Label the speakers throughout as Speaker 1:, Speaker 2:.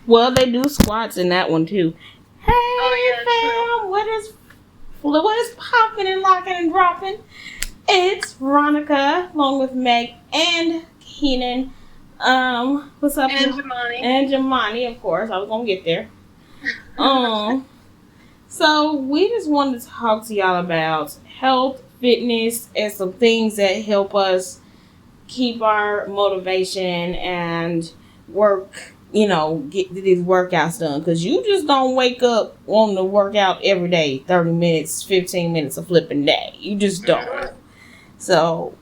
Speaker 1: Well, they do squats in that one too. Hey, fam, what is popping and locking and dropping? It's Veronica, along with Meg and Keenan. What's up?
Speaker 2: And Jamani.
Speaker 1: And Jamani, of course. I was gonna get there. So we just wanted to talk to y'all about health, fitness, and some things that help us keep our motivation and work, get these workouts done. Because you just don't wake up wanting to work out every day, 30 minutes, 15 minutes of flipping day. You just don't. So,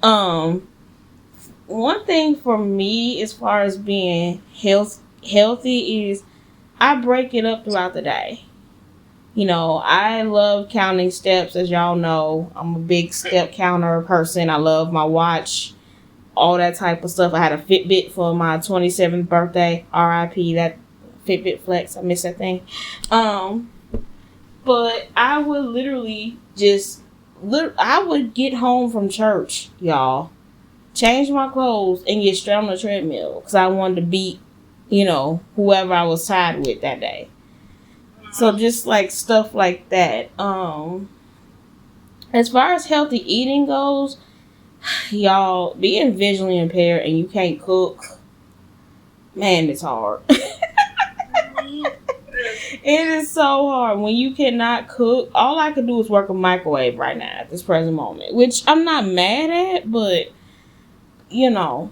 Speaker 1: one thing for me as far as being healthy is I break it up throughout the day. I love counting steps, as y'all know. I'm a big step counter person. I love my watch, all that type of stuff. I had a Fitbit for my 27th birthday. RIP, that Fitbit Flex. I miss that thing. But I would literally I would get home from church, y'all, change my clothes, and get straight on the treadmill because I wanted to beat, whoever I was tied with that day. So just like stuff like that. As far as healthy eating goes, y'all, being visually impaired and you can't cook, man, it's hard. It is so hard when you cannot cook. All I can do is work a microwave right now at this present moment, which I'm not mad at, but kind of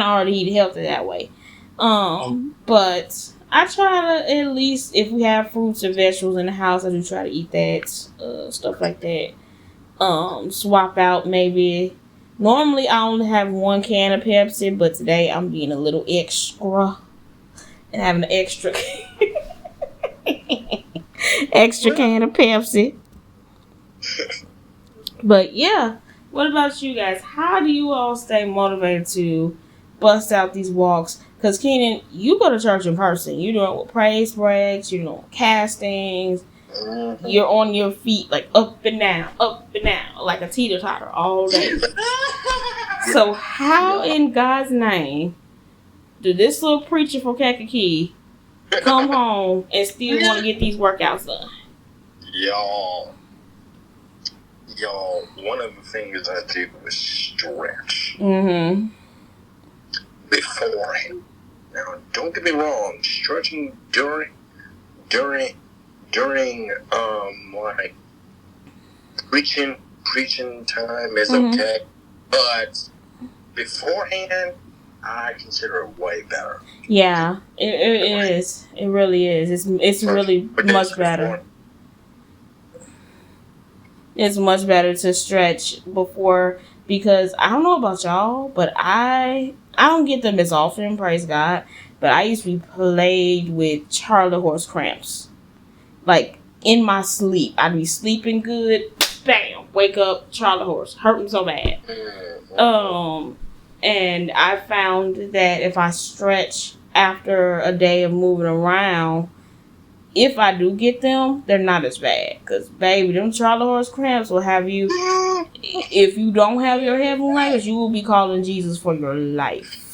Speaker 1: hard to eat healthy that way. But I try to, at least if we have fruits and vegetables in the house, I do try to eat that, stuff like that. Swap out maybe. Normally I only have one can of Pepsi, but today I'm being a little extra and having an extra can of Pepsi. But yeah, what about you guys? How do you all stay motivated to bust out these walks? Because Keenan, you go to church in person. You're doing with praise breaks. You're doing castings. You're on your feet like up and down, like a teeter-totter all day. So how in God's name do this little preacher from Kankakee come home and still want to get these workouts done?
Speaker 3: Y'all, one of the things I do is stretch.
Speaker 1: Mm-hmm.
Speaker 3: Beforehand. Now, don't get me wrong, stretching during like preaching time is okay, but beforehand, I consider it way better.
Speaker 1: Yeah, it is. It really is. It's really much better. It's much better to stretch before, because I don't know about y'all, but I don't get them as often, praise God, but I used to be plagued with Charlie horse cramps. Like, in my sleep. I'd be sleeping good, bam, wake up, Charlie horse, hurting so bad. And I found that if I stretch after a day of moving around, if I do get them, they're not as bad. Because, baby, them Charlie horse cramps will have you, if you don't have your heavenly language, you will be calling Jesus for your life.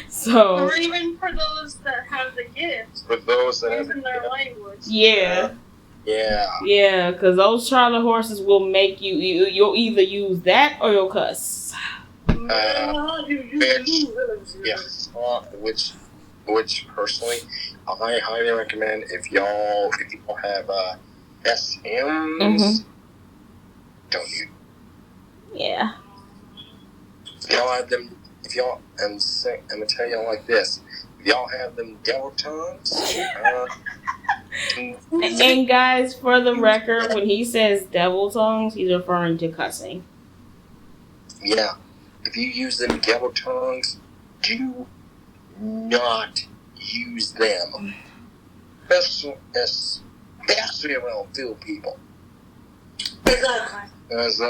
Speaker 1: So,
Speaker 2: or even for those that have the gift.
Speaker 3: For those that
Speaker 2: using their language.
Speaker 1: Yeah.
Speaker 3: Yeah,
Speaker 1: because those Charlie horses will make you'll either use that or you'll cuss.
Speaker 3: Which personally, I highly recommend if y'all have SMs, don't use.
Speaker 1: Yeah.
Speaker 3: If y'all have them, I'm gonna tell y'all like this. If y'all have them devil tongues,
Speaker 1: and guys, for the record, when he says devil tongues, he's referring to cussing.
Speaker 3: Yeah. If you use them devil tongues, do not use them. Especially around field people. Because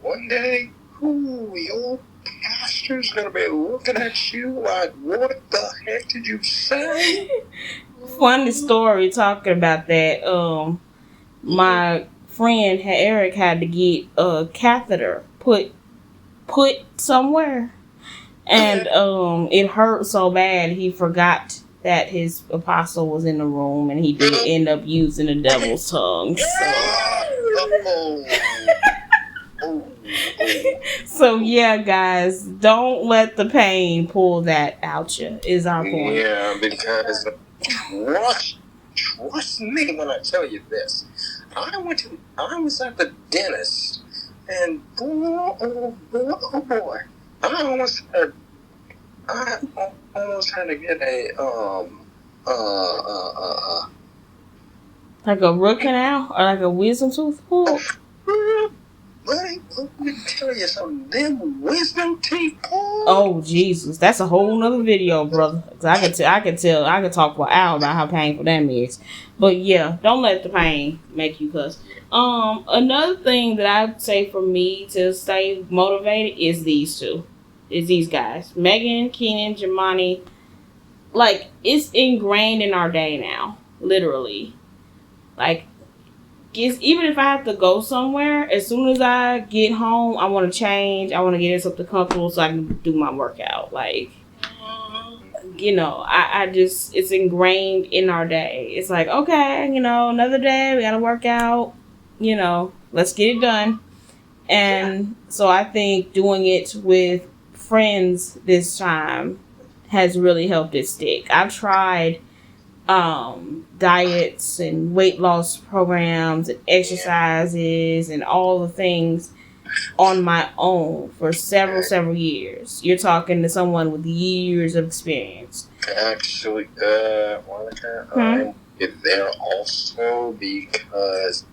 Speaker 3: one day, your pastor's gonna be looking at you like, what the heck did you say?
Speaker 1: Funny story talking about that. My friend Eric had to get a catheter put put somewhere, and it hurt so bad he forgot that his apostle was in the room, and he did end up using the devil's tongue. So yeah, guys, don't let the pain pull that out you. Is our point.
Speaker 3: Yeah, because trust me when I tell you this. I was at the dentist, and oh boy, I almost had to get a
Speaker 1: like a root canal or like a wisdom tooth pulled.
Speaker 3: Buddy, let me tell you something. Them wisdom teeth pulled.
Speaker 1: Oh Jesus, that's a whole nother video, brother. 'Cause I could talk for an hour about how painful that is. But yeah, don't let the pain make you cuss. Another thing that I'd say for me to stay motivated is these guys, Megan, Keenan, Jamani. Like, it's ingrained in our day now, literally. Like, even if I have to go somewhere, as soon as I get home, I want to change. I want to get in something comfortable so I can do my workout. Like, I just, it's ingrained in our day. It's like, okay, another day, we got to work out. Let's get it done. And so I think doing it with friends this time has really helped it stick. I've tried diets and weight loss programs and exercises and all the things on my own for several years. You're talking to someone with years of experience.
Speaker 3: Actually, Monica, I'm there also because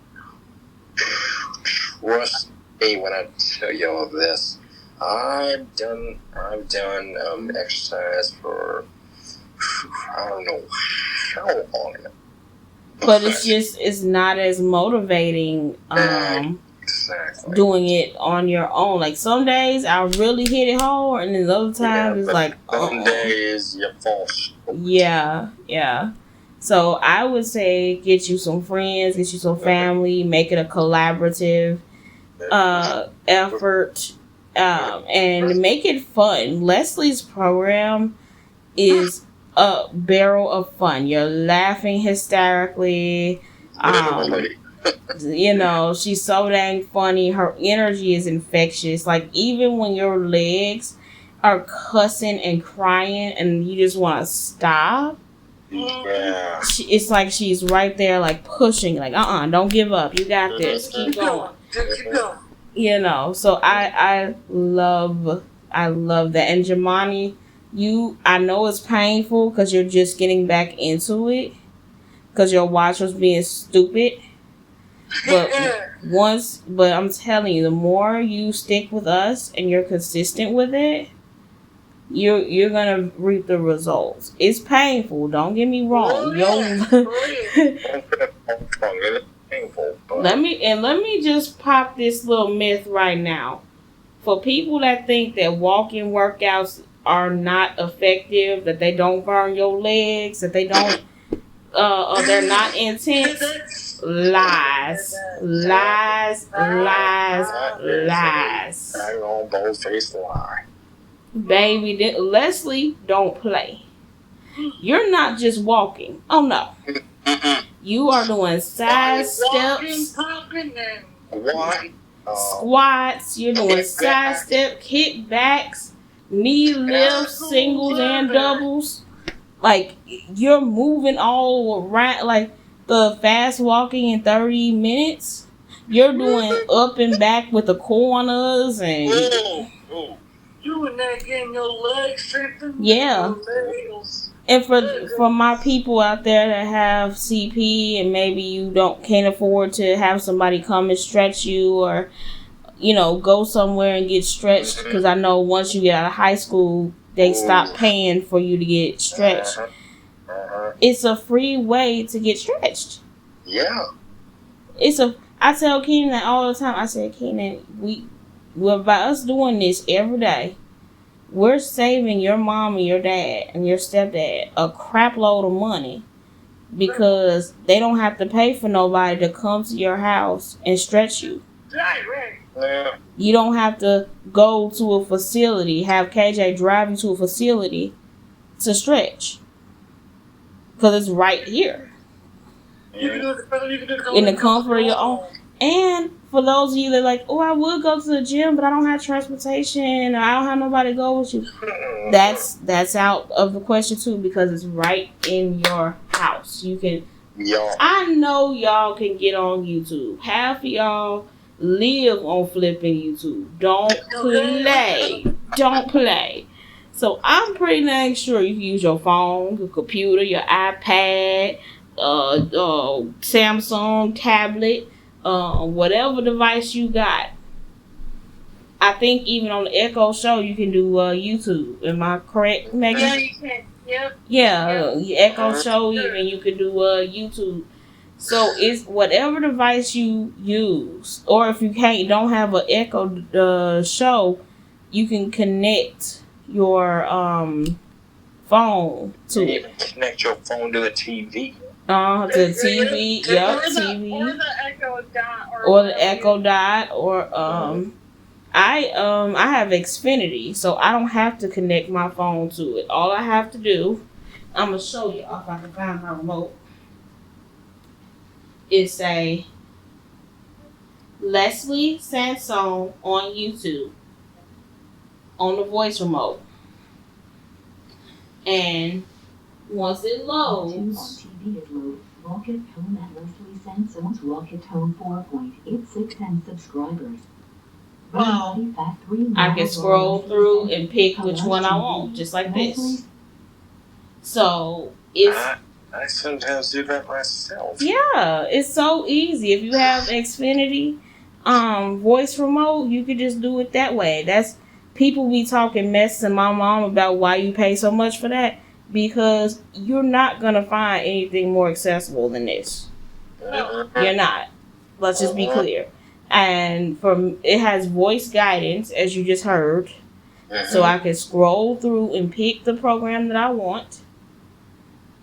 Speaker 3: trust me when I tell you all this. I've done exercise for I don't know how long.
Speaker 1: But it's not as motivating
Speaker 3: exactly.
Speaker 1: doing it on your own. Like, some days I really hit it hard, and then other times it's like
Speaker 3: some days you fall short.
Speaker 1: Yeah. So I would say get you some friends, get you some family, make it a collaborative effort, and make it fun. Leslie's program is a barrel of fun. You're laughing hysterically. She's so dang funny. Her energy is infectious. Like, even when your legs are cussing and crying and you just want to stop,
Speaker 3: yeah,
Speaker 1: it's like she's right there, like pushing, like, don't give up. You got this. Keep going. So I love that. And Jamani, I know it's painful because you're just getting back into it because your watch was being stupid. But I'm telling you, the more you stick with us and you're consistent with it, you're gonna reap the results. It's painful. Don't get me wrong. Let me just pop this little myth right now. For people that think that walking workouts are not effective, that they don't burn your legs, that they don't, or they're not intense, lies.
Speaker 3: Bold-faced lie.
Speaker 1: Baby, Leslie don't play. You're not just walking. Oh no. You are doing side steps, squats, you're doing side step, kickbacks, knee lifts, singles and doubles. Like, you're moving all around, like the fast walking in 30 minutes. You're doing up and back with the corners and
Speaker 2: doing that, getting your legs strengthened.
Speaker 1: Yeah. And for my people out there that have CP and maybe you can't afford to have somebody come and stretch you or, go somewhere and get stretched, because I know once you get out of high school, they stop paying for you to get stretched. It's a free way to get stretched.
Speaker 3: Yeah.
Speaker 1: I tell Keenan that all the time. I said, Keenan, by us doing this every day, we're saving your mom and your dad and your stepdad a crap load of money, because they don't have to pay for nobody to come to your house and stretch you.
Speaker 2: Right.
Speaker 3: Yeah.
Speaker 1: You don't have to go to a facility, have KJ drive you to a facility to stretch. Because it's right here.
Speaker 2: You can do it. You can do it
Speaker 1: In the comfort of your own. And for those of you that are like, oh, I would go to the gym, but I don't have transportation, or I don't have nobody to go with you. That's out of the question too, because it's right in your house. You can.
Speaker 3: Y'all.
Speaker 1: I know y'all can get on YouTube. Half of y'all live on flipping YouTube. Don't play. Don't play. So I'm pretty dang sure you can use your phone, your computer, your iPad, Samsung tablet, whatever device you got. I think even on the Echo Show you can do YouTube. Am I correct, Megan?
Speaker 4: Yeah, you can. Yep.
Speaker 1: Yeah, Echo Show even you can do YouTube. So it's whatever device you use, or if you don't have an Echo Show, you can connect your phone to
Speaker 3: You
Speaker 1: it.
Speaker 3: even connect your phone to a TV.
Speaker 1: To the TV, yep,
Speaker 4: Or
Speaker 1: TV,
Speaker 4: the Echo Dot.
Speaker 1: or the Echo Dot, or I have Xfinity, so I don't have to connect my phone to it. All I have to do, I'm gonna show you if I can find my remote, is say Leslie Sansone on YouTube on the voice remote, and once it loads.
Speaker 5: TV is loaded. Walk It Home at Leslie Sansone's Walk It Home 4.86 and subscribers.
Speaker 4: Wow.
Speaker 1: I can scroll through and pick which one I want, just like this. So it's
Speaker 3: I sometimes do that myself.
Speaker 1: yeah, it's so easy. If you have Xfinity voice remote, you can just do it that way. That's people be talking mess to my mom about why you pay so much for that, because you're not gonna find anything more accessible than this. You're not. Let's just be clear. And it has voice guidance, as you just heard, so I can scroll through and pick the program that I want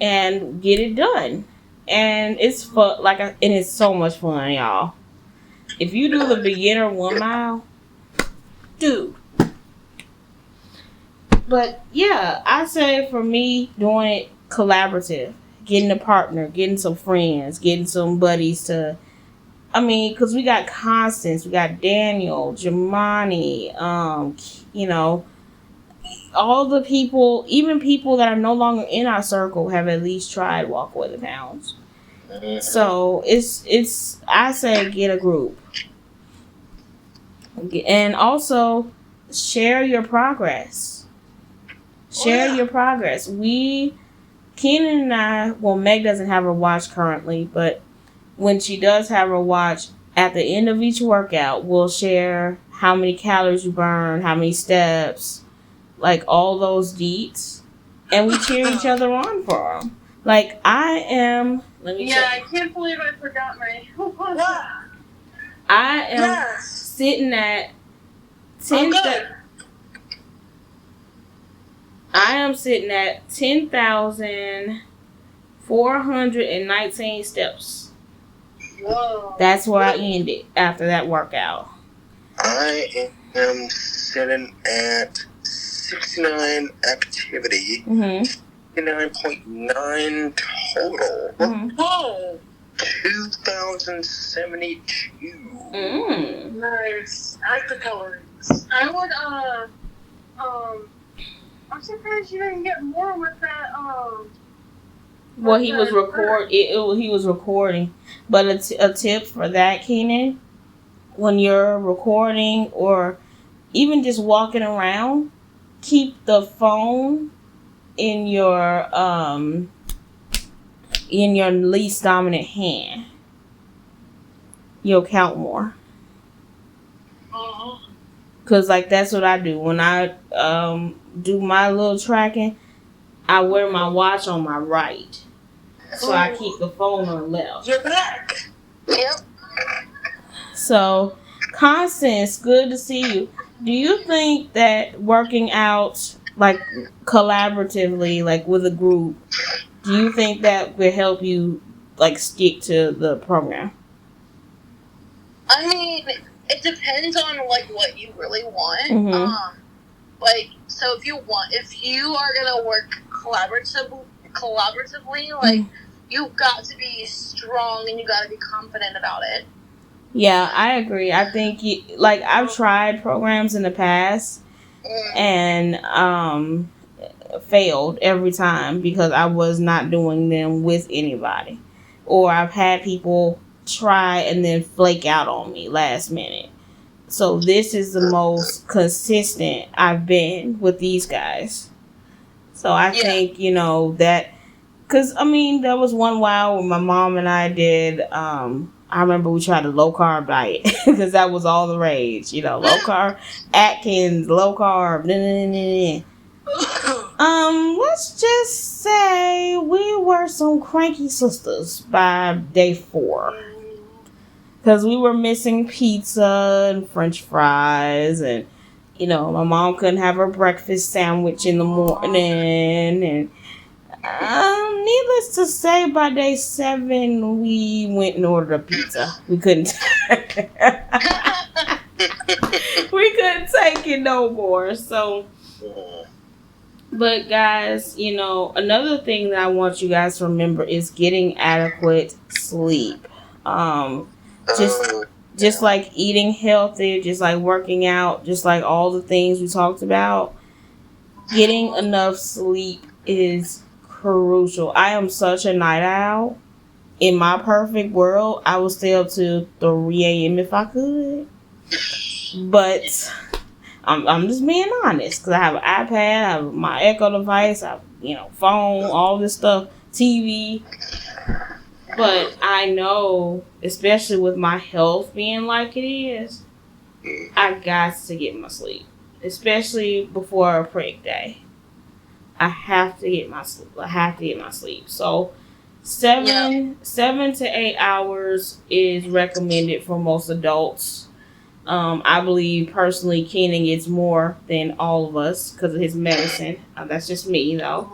Speaker 1: and get it done. And it's fun, and it's so much fun, y'all. If you do the beginner 1 mile, dude. But yeah, I say for me, doing it collaborative, getting a partner, getting some friends, getting some buddies to. I mean, because we got Constance, we got Daniel, Jamani, all the people, even people that are no longer in our circle have at least tried Walk Away the Pounds. So it's I say get a group. And also share your progress. Share your progress. Kenan and I, well, Meg doesn't have her watch currently, but when she does have her watch, at the end of each workout, we'll share how many calories you burn, how many steps, like all those deets, and we cheer each other on for them. Like I am. Let me.
Speaker 4: Yeah,
Speaker 1: check.
Speaker 4: I can't believe I forgot my.
Speaker 1: I am sitting at 10. I am sitting at 10,419 steps.
Speaker 4: Whoa.
Speaker 1: That's where I ended after that workout.
Speaker 3: I am sitting at 69 activity, 69.9 total, 2,072.
Speaker 4: Nice. Active calories. I would I'm surprised you didn't get more with that
Speaker 1: Well, he was he was recording, but a tip for that, Kenan, when you're recording or even just walking around, keep the phone in your least dominant hand. You'll count more. Cause that's what I do when I do my little tracking. I wear my watch on my right. So I keep the phone on the left.
Speaker 2: You're back.
Speaker 4: Yep.
Speaker 1: So, Constance, good to see you. Do you think that working out collaboratively, with a group, do you think that would help you stick to the program?
Speaker 4: I mean,
Speaker 6: it depends on like what you really want.
Speaker 1: Mhm.
Speaker 6: Like, so if you are gonna work collaboratively, like you've got to be strong and you got to be confident about it.
Speaker 1: Yeah, I agree. I think like I've tried programs in the past and failed every time because I was not doing them with anybody, or I've had people try and then flake out on me last minute. So this is the most consistent I've been with these guys. So I think, that, because, I mean, there was one while when my mom and I did, I remember we tried a low carb diet because that was all the rage, low carb, Atkins, low carb, let's just say we were some cranky sisters by day 4. Because we were missing pizza and French fries, and my mom couldn't have her breakfast sandwich in the morning, and needless to say, by day 7 we went and ordered a pizza. We couldn't take it no more. So, but guys, another thing that I want you guys to remember is getting adequate sleep. Just like eating healthy, just like working out, just like all the things we talked about, getting enough sleep is crucial. I am such a night owl. In my perfect world, I would stay up to 3 a.m. if I could. But I'm just being honest, because I have an iPad, I have my Echo device, I have phone, all this stuff, TV. But I know, especially with my health being like it is, I got to get my sleep. Especially before a preg day. I have to get my sleep. So 7 to 8 hours is recommended for most adults. I believe personally Keenan gets more than all of us because of his medicine. That's just me though.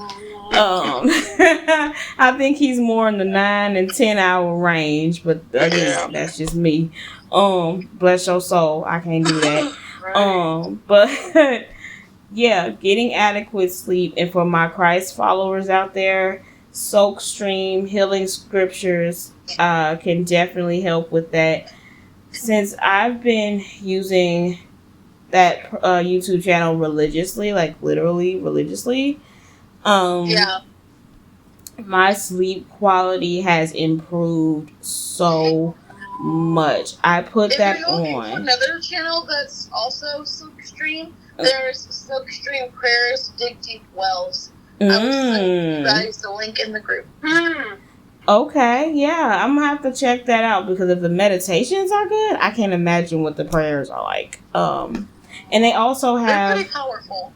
Speaker 1: I think he's more in the 9 and 10 hour range, but again, that's just me. Bless your soul, I can't do that. But yeah, getting adequate sleep, and for my Christ followers out there, SoakStream Healing Scriptures can definitely help with that. Since I've been using that YouTube channel religiously, like literally religiously, my sleep quality has improved so much. I put that on.
Speaker 6: Another channel that's also SoakStream. There's SoakStream Prayers Dig Deep Wells. I will send you guys the link in the group.
Speaker 1: Okay, yeah, I'm gonna have to check that out, because if the meditations are good, I can't imagine what the prayers are like. And they also have,
Speaker 6: they're pretty powerful.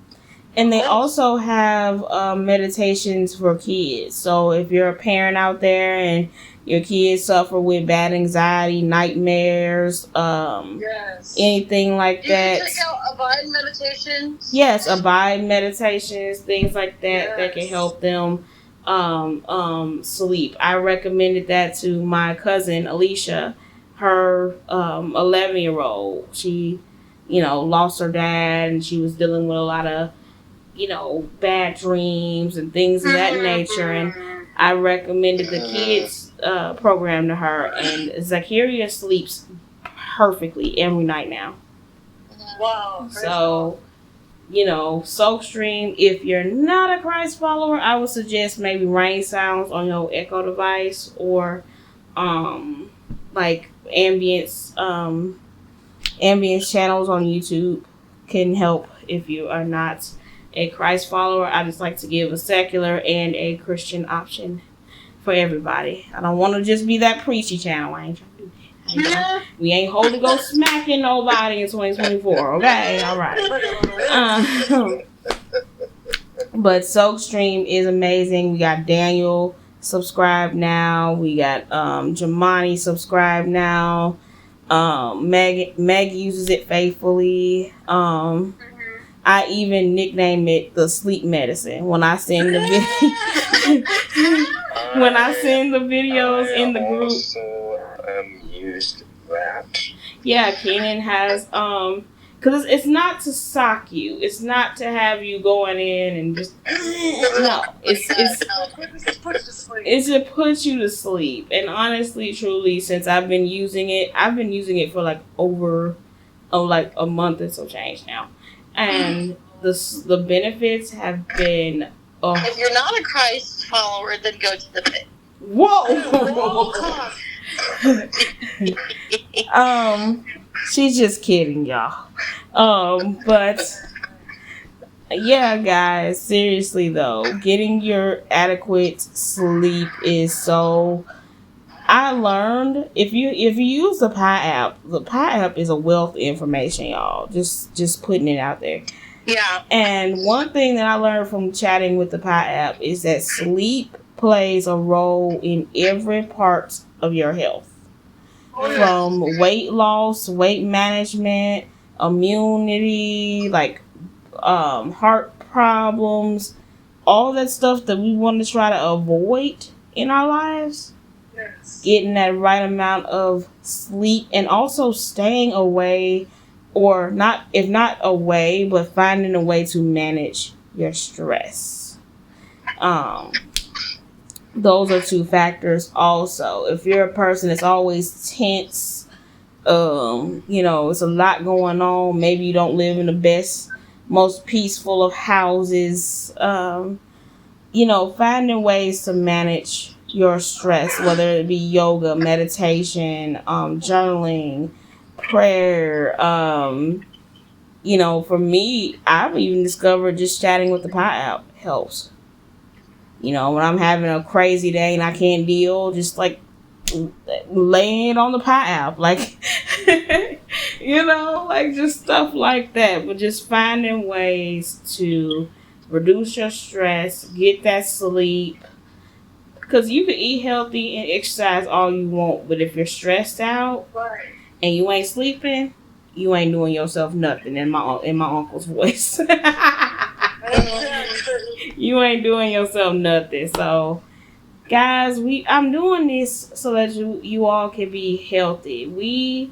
Speaker 1: And they also have meditations for kids. So if you're a parent out there and your kids suffer with bad anxiety, nightmares, anything like that.
Speaker 6: You check out Abide Meditations.
Speaker 1: Yes, Abide Meditations, things like that that can help them sleep. I recommended that to my cousin Alicia, her 11-year-old. She, lost her dad, and she was dealing with a lot of bad dreams and things of that nature, and I recommended the kids program to her, and Zacharia sleeps perfectly every night now.
Speaker 6: Wow.
Speaker 1: So, SoakStream, if you're not a Christ follower, I would suggest maybe rain sounds on your Echo device, or like ambience channels on YouTube can help if you are not a Christ follower. I just like to give a secular and a Christian option for everybody. I don't want to just be that preachy channel. I ain't trying to do that. We ain't Holy Ghost smacking nobody in 2024. Okay, all right. But SoakStream is amazing. We got Daniel subscribed now. We got Jamani subscribed now. Meg uses it faithfully. I even nickname it the sleep medicine when I send the videos in the group.
Speaker 3: Also used that.
Speaker 1: Yeah, Kenan has because it's not to sock you. It's not to have you going in and just no. It's
Speaker 2: Just put to sleep.
Speaker 1: it's to put you to sleep. And honestly, truly, since I've been using it for like over like a month and some change now, and the benefits have been
Speaker 6: If you're not a Christ follower, then go to the pit.
Speaker 1: whoa. She's just kidding, y'all. But yeah, guys, seriously though, getting your adequate sleep is so. I learned if you use the Pi app is a wealth of information, y'all. Just putting it out there.
Speaker 6: Yeah.
Speaker 1: And one thing that I learned from chatting with the Pi app is that sleep plays a role in every part of your health. From weight loss, weight management, immunity, like heart problems, all that stuff that we want to try to avoid in our lives.
Speaker 2: Yes.
Speaker 1: Getting that right amount of sleep and also staying away, or not, if not away, but finding a way to manage your stress. Those are two factors also. If you're a person that's always tense, it's a lot going on. Maybe you don't live in the best, most peaceful of houses. Finding ways to manage your stress, whether it be yoga, meditation, journaling, prayer. For me, I've even discovered just chatting with the Pi app helps. When I'm having a crazy day and I can't deal, just like laying it on the Pi app, like, just stuff like that. But just finding ways to reduce your stress, get that sleep. Because you can eat healthy and exercise all you want, but if you're stressed out and you ain't sleeping, you ain't doing yourself nothing. In my uncle's voice. You ain't doing yourself nothing. So, guys, I'm doing this so that you all can be healthy. We,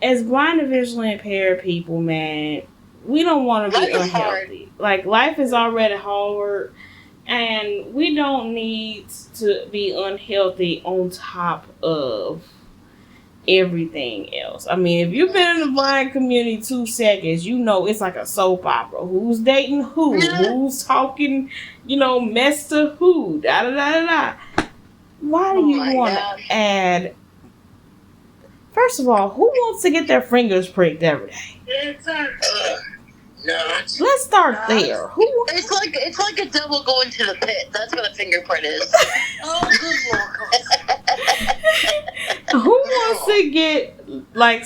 Speaker 1: as blind and visually impaired people, man, we don't want to be unhealthy. Like, life is already hard, and we don't need to be unhealthy on top of everything else. I mean, if you've been in the blind community 2 seconds, it's like a soap opera. Who's dating who? Who's talking, mess to who? Da da da da da. Why do you want to add? First of all, who wants to get their fingers pricked every day? Let's start there.
Speaker 6: It's like a devil going to the pit. That's what a fingerprint is.
Speaker 2: Oh, good Lord.
Speaker 1: Who wants to get,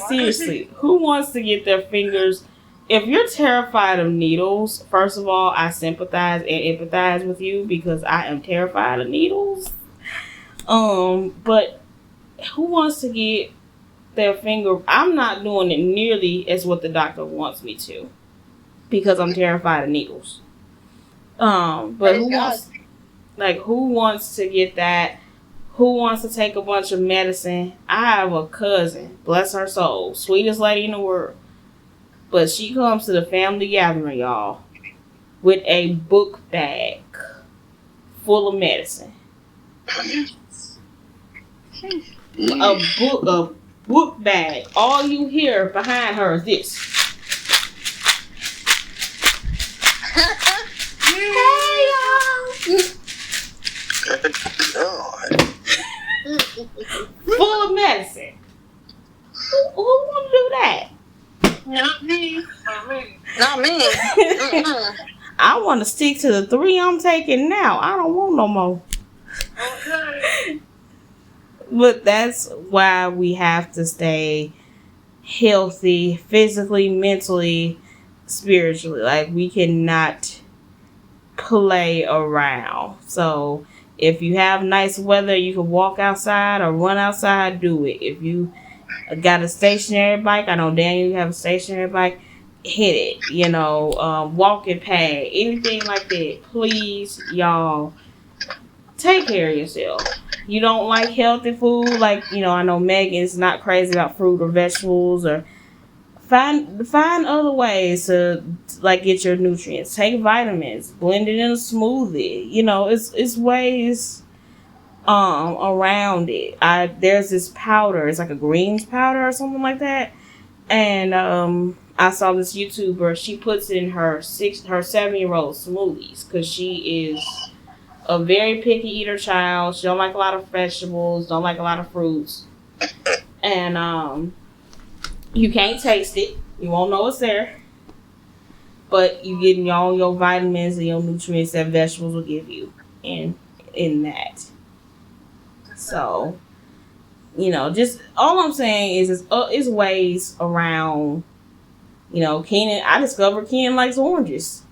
Speaker 1: seriously, who wants to get their fingers? If you're terrified of needles, first of all, I sympathize and empathize with you because I am terrified of needles. But who wants to get their finger? I'm not doing it nearly as what the doctor wants me to because I'm terrified of needles. But who wants to get that? Who wants to take a bunch of medicine? I have a cousin, bless her soul, sweetest lady in the world. But she comes to the family gathering, y'all, with a book bag full of medicine. A book bag. All you hear behind her is this. Hey, y'all.
Speaker 3: God.
Speaker 1: Full of medicine. Who want to do that?
Speaker 4: Not me.
Speaker 6: Not me.
Speaker 1: I want to stick to the 3 I'm taking now. I don't want no more.
Speaker 2: Okay.
Speaker 1: But that's why we have to stay healthy, physically, mentally, spiritually. Like, we cannot play around. So if you have nice weather, you can walk outside or run outside, do it. If you got a stationary bike, I know Daniel, you have a stationary bike, hit it. Walking pad, anything like that. Please, y'all, take care of yourself. You don't like healthy food, like, I know Megan's not crazy about fruit or vegetables, or find other ways to like get your nutrients. Take vitamins, blend it in a smoothie. It's ways around it. There's this powder, it's like a greens powder or something like that. And I saw this YouTuber, she puts in her 7-year-old smoothies because she is a very picky eater child. She don't like a lot of vegetables, don't like a lot of fruits. And you can't taste it. You won't know it's there. But you getting all your vitamins and your nutrients that vegetables will give you in that. So, just all I'm saying is ways around. Keenan. I discovered Keenan likes oranges.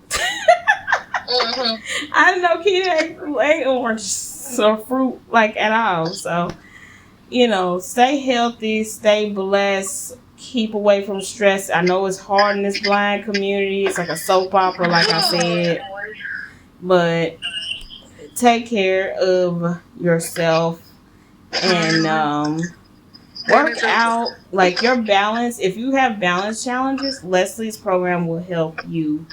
Speaker 6: Mm-hmm.
Speaker 1: I didn't know Keenan ate oranges or fruit like at all. So, stay healthy, stay blessed, keep away from stress. I know it's hard in this blind community. It's like a soap opera, like I said. But take care of yourself and work out like your balance. If you have balance challenges, Leslie's program will help you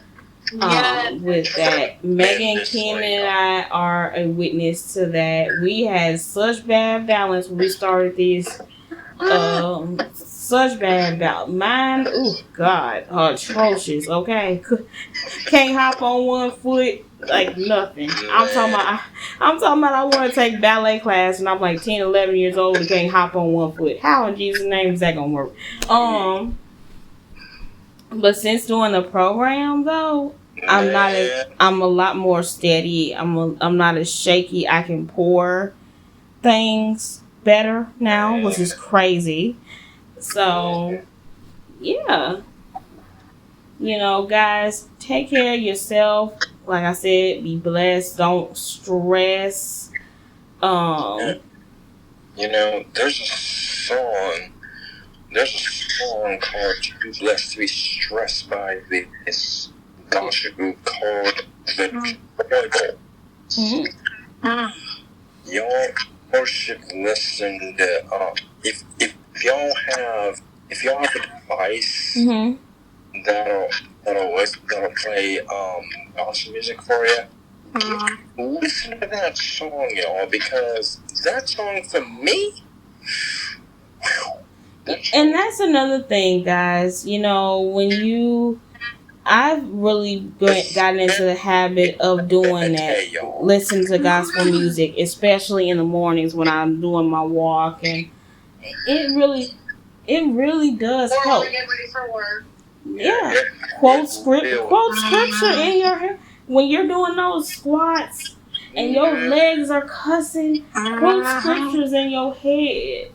Speaker 1: with that. Megan, Keenan, and I are a witness to that. We had such bad balance when we started this. Such bad balance. Mine, oh God, atrocious. Okay, can't hop on one foot like nothing. I'm talking about I want to take ballet class and I'm like 10, 11 years old and can't hop on one foot. How in Jesus' name is that gonna work? But since doing the program though, I'm a lot more steady. I'm not as shaky. I can pour things better now, which is crazy. So yeah. Guys, take care of yourself. Like I said, be blessed. Don't stress.
Speaker 3: There's a song. There's a song called "Too Blessed to Be Stressed" by this gospel group called The Bible. Y'all should listen to. If y'all have a device that'll play gospel music for you, listen to that song, y'all, because that song for me.
Speaker 1: And that's another thing, guys. I've really gotten into the habit of doing that. Listen to gospel music, especially in the mornings when I'm doing my walk, and it really does help.
Speaker 6: Get ready for work.
Speaker 1: Yeah, quote scripture in your head when you're doing those squats and your legs are cussing. Quote scriptures in your head.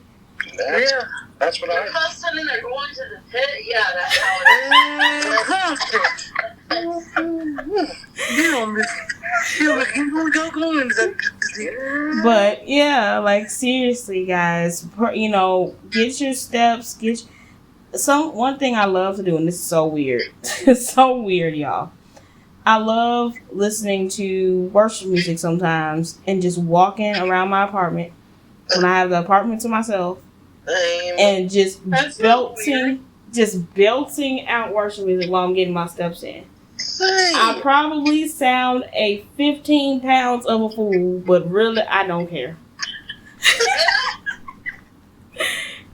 Speaker 3: That's what
Speaker 6: You're cussing and they're going to the pit. Yeah, that's how
Speaker 1: it is. But yeah, like seriously, guys, get your steps. One thing I love to do, and this is so weird. It's so weird, y'all. I love listening to worship music sometimes and just walking around my apartment when I have the apartment to myself. And just belting out worship music while I'm getting my steps in. I probably sound a 15 pounds of a fool, but really I don't care.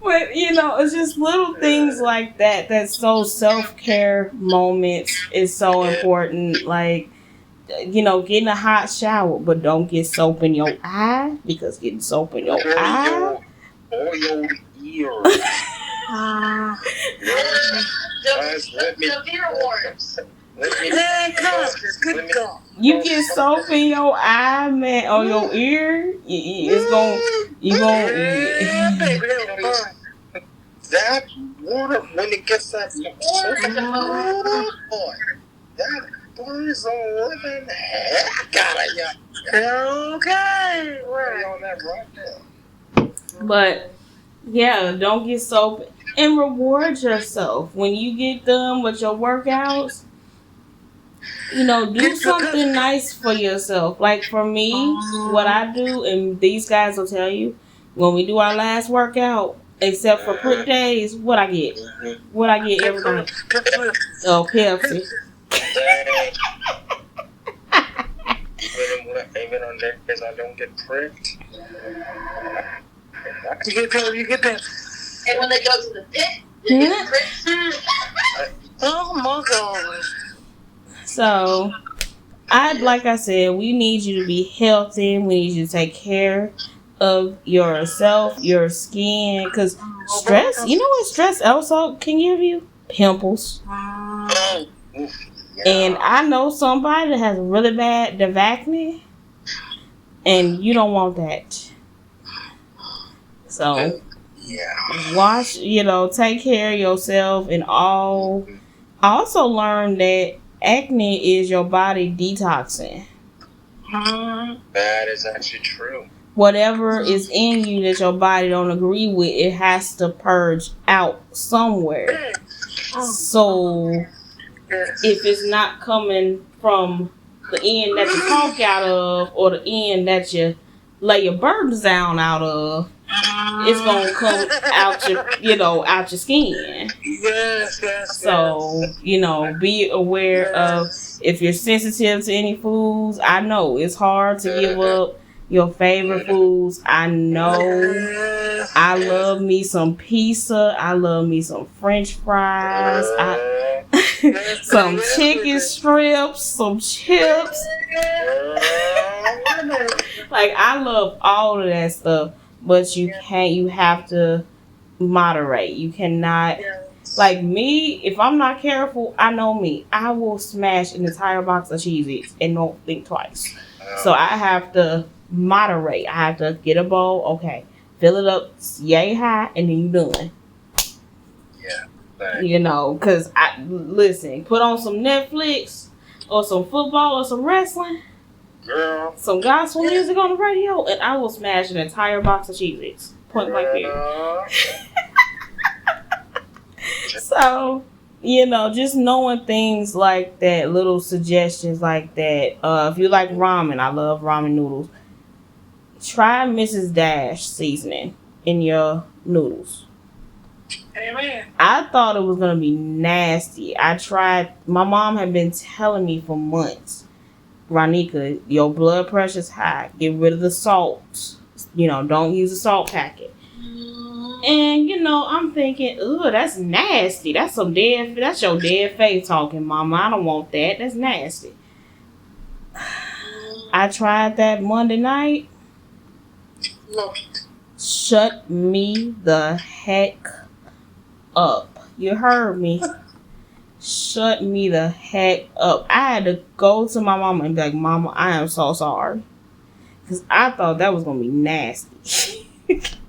Speaker 1: But it's just little things like that. That's so self-care moments is so important. Like, getting a hot shower, but don't get soap in your eye, because getting soap in your eye.
Speaker 3: Or your ears.
Speaker 1: You get soap in your eye, man, or your ear.
Speaker 3: That water, when it gets that that burns a living heck out of you. Okay, we're on that right now.
Speaker 1: But yeah, don't get soap and reward yourself when you get done with your workouts. You know, do something nice for yourself. Like for me, what I do, and these guys will tell you, when we do our last workout, except for prick days, what I get? What I get every night? Oh, Pepsi.
Speaker 3: Even on days I don't get pricked.
Speaker 2: You get that.
Speaker 6: And when they go to the pit, they get pricked.
Speaker 2: Oh my God.
Speaker 1: So, like I said, we need you to be healthy. We need you to take care of yourself, your skin, because stress. You know what stress also can give you? Pimples.
Speaker 3: Oh,
Speaker 1: And I know somebody that has really bad acne, and you don't want that. So, wash, take care of yourself and all. I also learned that acne is your body detoxing.
Speaker 3: that is actually true.
Speaker 1: Whatever is in you that your body don't agree with, it has to purge out somewhere. So if it's not coming from the end that you talk out of or the end that you lay your burdens down out of, it's gonna come out out your skin.
Speaker 2: Yes.
Speaker 1: So, be aware of if you're sensitive to any foods. I know it's hard to give up your favorite foods. I know. I love me some pizza. I love me some French fries. Some chicken strips, some chips. Like, I love all of that stuff, but you have to moderate. You cannot, like me, if I'm not careful, I know me, I will smash an entire box of Cheez-Its and don't think twice. So I have to moderate. I have to get a bowl, okay, fill it up yay high, and then you're done. Because listen, put on some Netflix or some football or some wrestling,
Speaker 3: Girl.
Speaker 1: some gospel music on the radio, and I will smash an entire box of Cheez-Its. Point blank period. So, just knowing things like that, little suggestions like that. If you like ramen, I love ramen noodles. Try Mrs. Dash seasoning in your noodles.
Speaker 2: Amen.
Speaker 1: I thought it was going to be nasty. My mom had been telling me for months, Ronika, your blood pressure's high. Get rid of the salt. Don't use a salt packet. And, I'm thinking, ugh, that's nasty. That's your dead faith talking, Mama. I don't want that. That's nasty. I tried that Monday night.
Speaker 2: Look.
Speaker 1: Shut me the heck up. You heard me. Shut me the heck up. I had to go to my mama and be like, Mama, I am so sorry. Because I thought that was going to be nasty.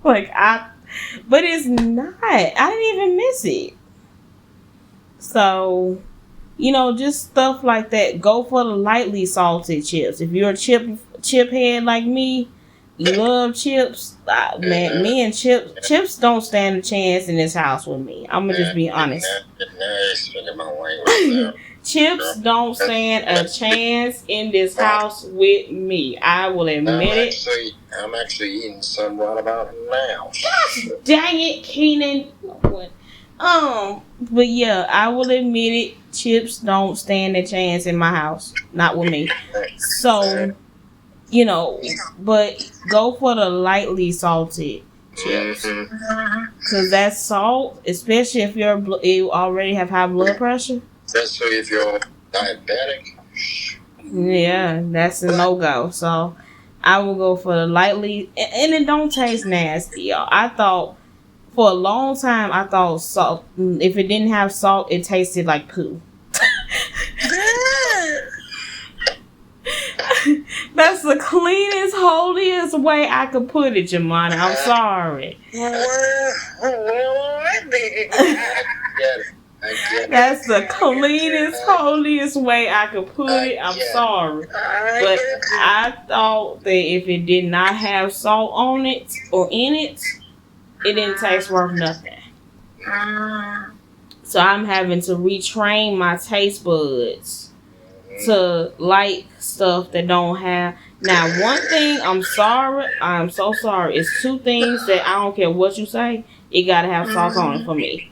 Speaker 1: But it's not. I didn't even miss it. So, just stuff like that. Go for the lightly salted chips. If you're a chip head like me, you love chips. Man, me and chips don't stand a chance in this house with me. I'm going to just be honest. Chips don't stand a chance in this house with me. I will admit it.
Speaker 3: I'm actually eating some right about now.
Speaker 1: Gosh dang it, Keenan. But yeah, I will admit it. Chips don't stand a chance in my house. Not with me. So, but go for the lightly salted chips. Because that salt, especially if you already have high blood pressure.
Speaker 3: Especially if you're diabetic.
Speaker 1: Yeah, that's a no-go. So I will go for the lightly, and it don't taste nasty, y'all. I thought for a long time, salt, if it didn't have salt, it tasted like poo. That's the cleanest, holiest way I could put it, Jemana. I'm sorry. That's the cleanest, holiest way I could put it. I'm sorry. But I thought that if it did not have salt on it or in it, it didn't taste worth nothing. So I'm having to retrain my taste buds to like stuff that don't have. Now, one thing, I'm so sorry. It's two things that I don't care what you say. It gotta have salt on it for me.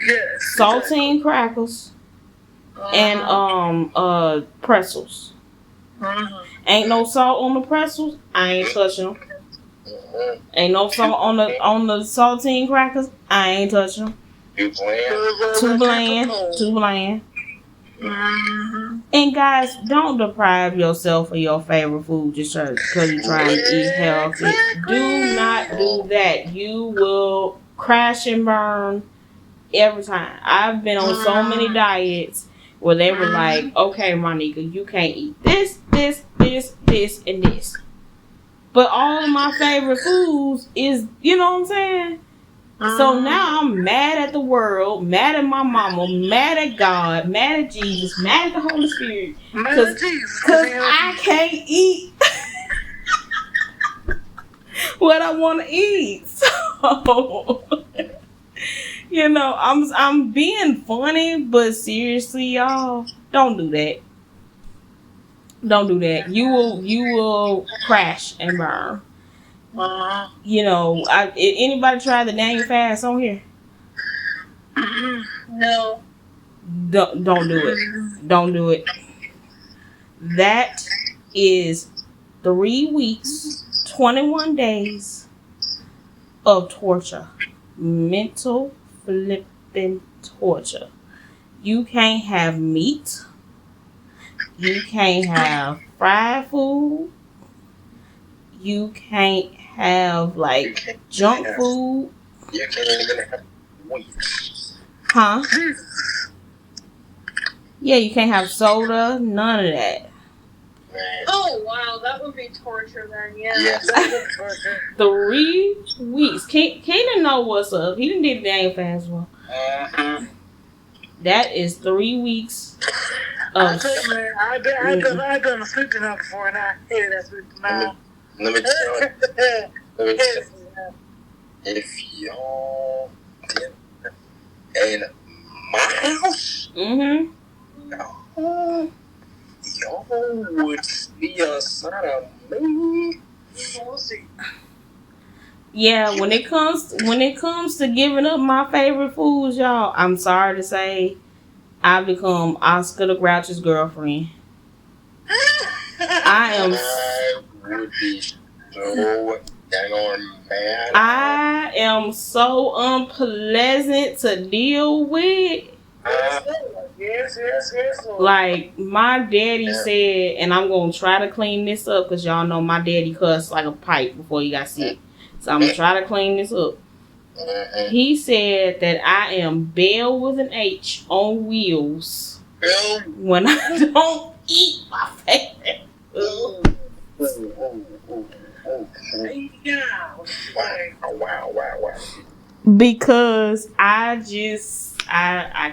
Speaker 2: Yes.
Speaker 1: Saltine crackers and pretzels. Ain't no salt on the pretzels. I ain't touching them. Ain't no salt on the saltine crackers. I ain't touching them.
Speaker 3: You playing?
Speaker 1: Too bland. Too bland. And guys, don't deprive yourself of your favorite food just because you're trying to eat healthy. Do not do that. You will crash and burn every time. I've been on so many diets where they were like, okay, Monica, you can't eat this, and this. But all of my favorite foods is, you know what I'm saying? So now I'm mad at the world, mad at my mama, mad at God, mad at Jesus, mad at the Holy Spirit. Because I can't eat what I want to eat. So, you know, I'm being funny, but seriously, y'all, don't do that. Don't do that. You will crash and burn. You know, anybody try the Daniel fast on here?
Speaker 6: No.
Speaker 1: Don't do it. Don't do it. That is 3 weeks, 21 days of torture. Mental flipping torture. You can't have meat. You can't have fried food. You can't have like junk food.
Speaker 3: You can't even have wheat.
Speaker 1: Huh? Yeah, you can't have soda, none of that.
Speaker 3: Man.
Speaker 6: Oh wow, that would be torture then. Yeah.
Speaker 3: Yes.
Speaker 1: 3 weeks. Kanan know what's up. He didn't do the Daniel fast one. That is 3 weeks
Speaker 2: I
Speaker 1: of.
Speaker 2: think, man, I done a sleeping up before, and I hated that sleeping now.
Speaker 3: Let me tell you. If y'all in my house, y'all would see a side of me.
Speaker 2: We'll see.
Speaker 1: Yeah, when it comes to giving up my favorite foods, y'all, I'm sorry to say, I've become Oscar the Grouch's girlfriend.
Speaker 3: I would be so dang mad.
Speaker 1: I am so unpleasant to deal with.
Speaker 2: Yes.
Speaker 1: Like, my daddy said, and I'm going to try to clean this up because y'all know my daddy cussed like a pipe before he got sick. So I'm going to try to clean this up. He said that I am Belle with an H on wheels when I don't eat my favorite food.
Speaker 3: Wow.
Speaker 1: Because I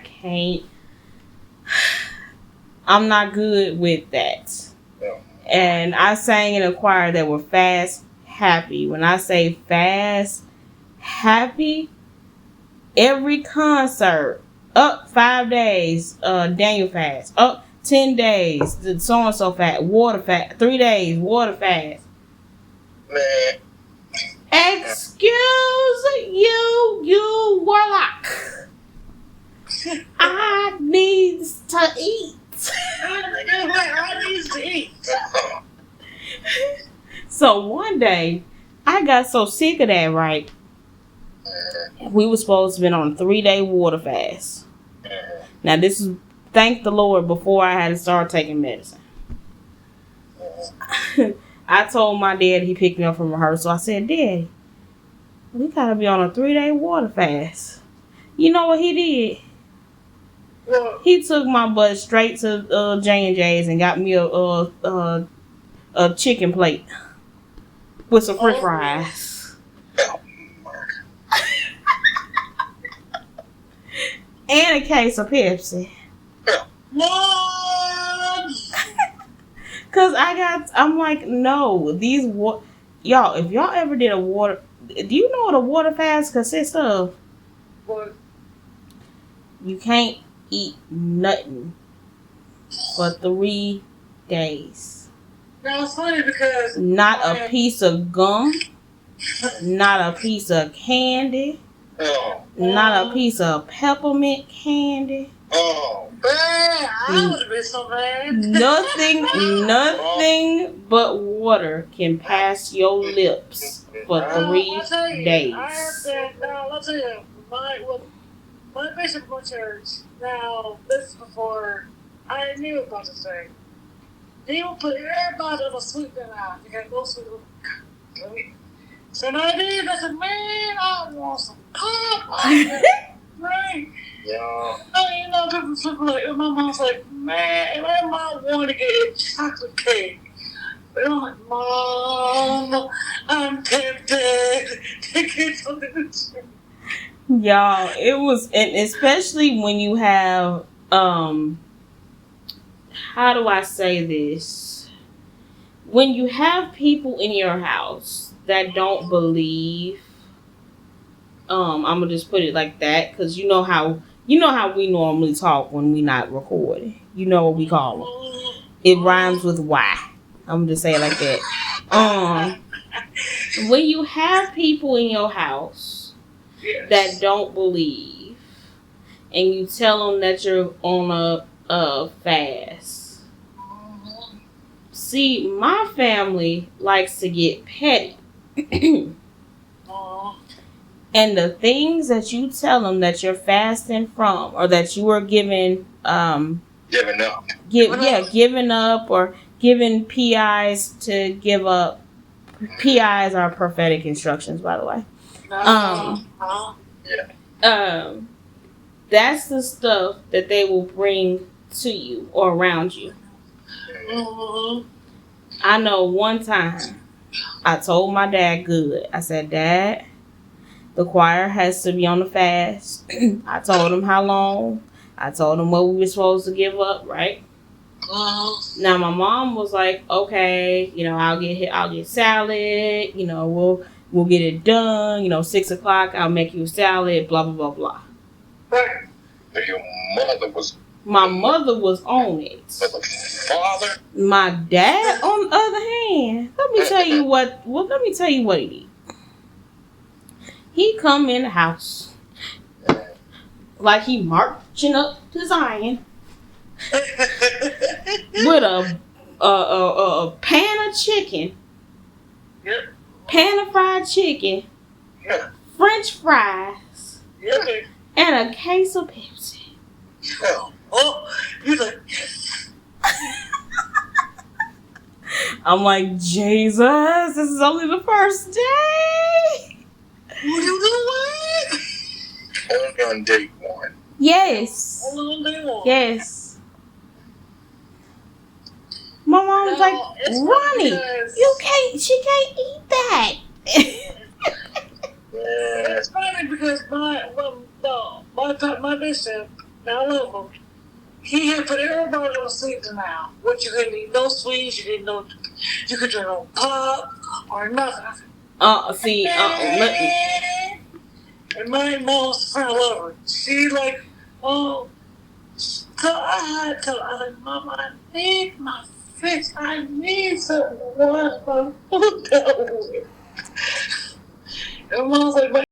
Speaker 1: can't. I'm not good with that. And I sang in a choir that were fast happy. When I say fast happy, every concert, up 5 days, Daniel fast, up 10 days, the so and so fast, water fast, 3 days, water fast.
Speaker 3: Man.
Speaker 1: Excuse you warlock. I need to eat.
Speaker 2: I need to eat.
Speaker 1: So one day, I got so sick of that, right? We were supposed to be on a 3-day water fast. Now this is, thank the Lord, before I had to start taking medicine. I told my dad, he picked me up from rehearsal. I said, Daddy, we gotta be on a 3-day water fast. You know what he did?
Speaker 2: Well,
Speaker 1: He took my butt straight to J&J's and got me a chicken plate with some French fries and a case of Pepsi. Cause I'm like, no, y'all, if y'all ever did a water, do you know what a water fast consists of?
Speaker 2: but
Speaker 1: You can't eat nothing for 3 days.
Speaker 2: Now it's funny because
Speaker 1: Not a piece of gum, not a piece of candy,
Speaker 3: Oh,
Speaker 1: not a piece of peppermint candy.
Speaker 3: oh.
Speaker 2: I would have been so mad.
Speaker 1: Nothing but water can pass your lips for 3
Speaker 2: I'll tell you,
Speaker 1: days.
Speaker 2: I had that. Now I'll tell you, my bishop of my church. Now this is before I knew about this thing. He would put everybody on a sweet dinner out. You got no sweet. So I did. I said, man, I want some pop. Right.
Speaker 3: Yeah.
Speaker 2: You know, people like, my mom's like, man, my mom wanted to get chocolate cake. But I'm like, Mom, I'm tempted to get something to drink.
Speaker 1: Y'all, it was, and especially when you have, how do I say this? When you have people in your house that don't believe, I'm gonna just put it like that, because you know how we normally talk when we not recording. You know what we call them. It rhymes with Y. I'm gonna just say it like that. When you have people in your house that don't believe, and you tell them that you're on a fast. See, my family likes to get petty. And the things that you tell them that you're fasting from, or that you are giving,
Speaker 3: Giving up.
Speaker 1: giving up, or giving PIs to give up. PIs are prophetic instructions, by the way. That's the stuff that they will bring to you or around you. I know one time I told my dad, good. I said, Dad, the choir has to be on the fast. I told him how long. I told him what we were supposed to give up, right? Now my mom was like, okay, I'll get salad, we'll get it done, 6 o'clock, I'll make you a salad, blah, blah, blah, blah.
Speaker 3: But your mother was.
Speaker 1: My mother was on it.
Speaker 3: But the father.
Speaker 1: My dad, on the other hand, let me tell you what he did. He come in the house like he marching up to Zion with a pan of chicken, pan of fried chicken, French fries, and a case of Pepsi.
Speaker 2: You like,
Speaker 1: I'm like, Jesus, this is only the first day.
Speaker 2: what you doing?
Speaker 3: Only on day 1.
Speaker 1: Yes. Yes. My mom was like, Ronnie, she can't eat that.
Speaker 2: It's funny because my bishop, I love him. He had put everybody on sweets now. What you couldn't eat, no sweets, you drink no pop or nothing. And my mom's friend, I love her. She like, so I like, Mom, I need my fix. I need something to wash my food down with. And Mom's like,